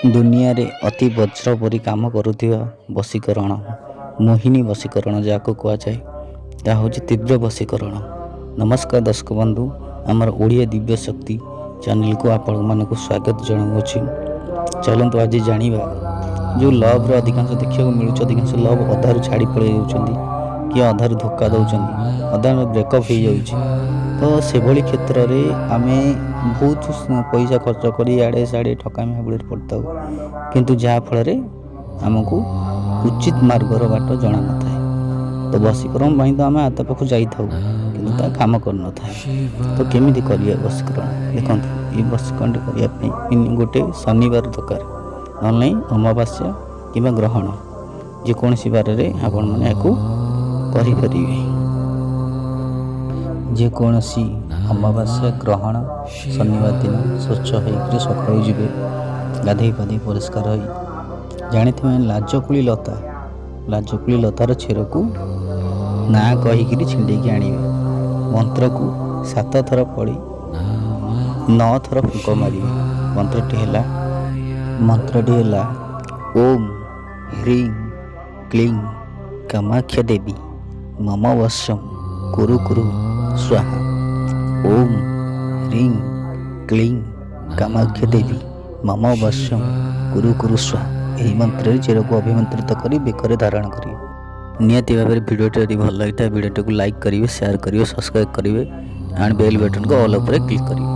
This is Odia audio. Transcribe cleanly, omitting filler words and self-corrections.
ଦୁନିଆରେ ଅତି ବଜ୍ର ପରି କାମ କରୁଥିବା ବଶୀକରଣ, ମୋହିନୀ ବଶୀକରଣ ଯାହାକୁ କୁହାଯାଏ, ତାହା ହେଉଛି ତୀବ୍ର ବଶୀକରଣ। ନମସ୍କାର ଦର୍ଶକ ବନ୍ଧୁ, ଆମର ଓଡ଼ିଆ ଦିବ୍ୟ ଶକ୍ତି ଚ୍ୟାନେଲକୁ ଆପଣମାନଙ୍କୁ ସ୍ୱାଗତ ଜଣାଉଅଛି। ଚାଲନ୍ତୁ ଆଜି ଜାଣିବା, ଯେଉଁ ଲଭ୍ରେ ଅଧିକାଂଶ ଦେଖିବାକୁ ମିଳୁଛି, ଅଧିକାଂଶ ଲଭ୍ ଅଧାରୁ ଛାଡ଼ି ପଳାଇ ଯାଉଛନ୍ତି, କିଏ ଅଧାରୁ ଧୋକା ଦେଉଛନ୍ତି, ଅଧାରୁ ବ୍ରେକଅପ୍ ହେଇଯାଉଛି। ତ ସେଭଳି କ୍ଷେତ୍ରରେ ଆମେ ବହୁତ ପଇସା ଖର୍ଚ୍ଚ କରି ଇଆଡ଼େ ସିଆଡ଼େ ଠକାମି ହାବୁଡ଼ରେ ପଡ଼ିଥାଉ, କିନ୍ତୁ ଯାହାଫଳରେ ଆମକୁ ଉଚିତ ମାର୍ଗର ବାଟ ଜଣାନଥାଏ। ତ ବଶୀକରଣ ପାଇଁ ତ ଆମେ ଆତା ପାଖକୁ ଯାଇଥାଉ, କିନ୍ତୁ ତା କାମ କରିନଥାଏ। ତ କେମିତି କରିବା ବଶୀକରଣ? ଦେଖନ୍ତୁ, ଏ ବଶୀକରଣଟି କରିବା ପାଇଁ ଗୋଟେ ଶନିବାର ଦରକାର, ନହେଲେ ନାହିଁ ଅମାବାସ୍ୟା କିମ୍ବା ଗ୍ରହଣ, ଯେକୌଣସି ବାରରେ ଆପଣମାନେ ଏହାକୁ କରିପାରିବେ। ଯେକୌଣସି ଅମାବାସ୍ୟା, ଗ୍ରହଣ, ଶନିବାର ଦିନ ସ୍ୱଚ୍ଛ ହେଇକରି ସକାଳୁ ଯିବେ, ଗାଧୋଇ ପାଧୋଇ ପରିଷ୍କାର ହୋଇ, ଜାଣିଥିବେ ଲାଜକୁଳି ଲତାର ଚେରକୁ ନାଁ କହିକିରି ଛିଣ୍ଡେଇକି ଆଣିବେ। ମନ୍ତ୍ରକୁ 7 ଥର ପଢ଼ି 9 ଥର ଫୁଙ୍କ ମାରିବେ। ମନ୍ତ୍ରଟି ହେଲା ଓମ୍ ହ୍ରିଂ କ୍ଲିଂ କାମାକ୍ଷା ଦେବୀ ମମ ବଶଂ କୁରୁ କୁରୁ ସ୍ୱାହା। ଓମ୍ ହ୍ରିଂ କ୍ଲିଂ କାମାକ୍ଷା ଦେବୀ ମମ ବଶଂ କୁରୁ କୁରୁ ସ୍ୱାହା। ଏହି ମନ୍ତ୍ରରେ ଚେରକୁ ଅଭିମନ୍ତ୍ରିତ କରି ବେକରେ ଧାରଣ କରିବେ। ନିହାତି ଭାବରେ ଭିଡ଼ିଓଟି ଯଦି ଭଲ ଲାଗିଥାଏ, ଭିଡ଼ିଓଟିକୁ ଲାଇକ୍ କରିବେ, ସେୟାର କରିବେ, ସବସ୍କ୍ରାଇବ୍ କରିବେ, ଆଣ୍ଡ ବେଲ୍ ବଟନକୁ ଅଲ୍ ଉପରେ କ୍ଲିକ୍ କରିବେ।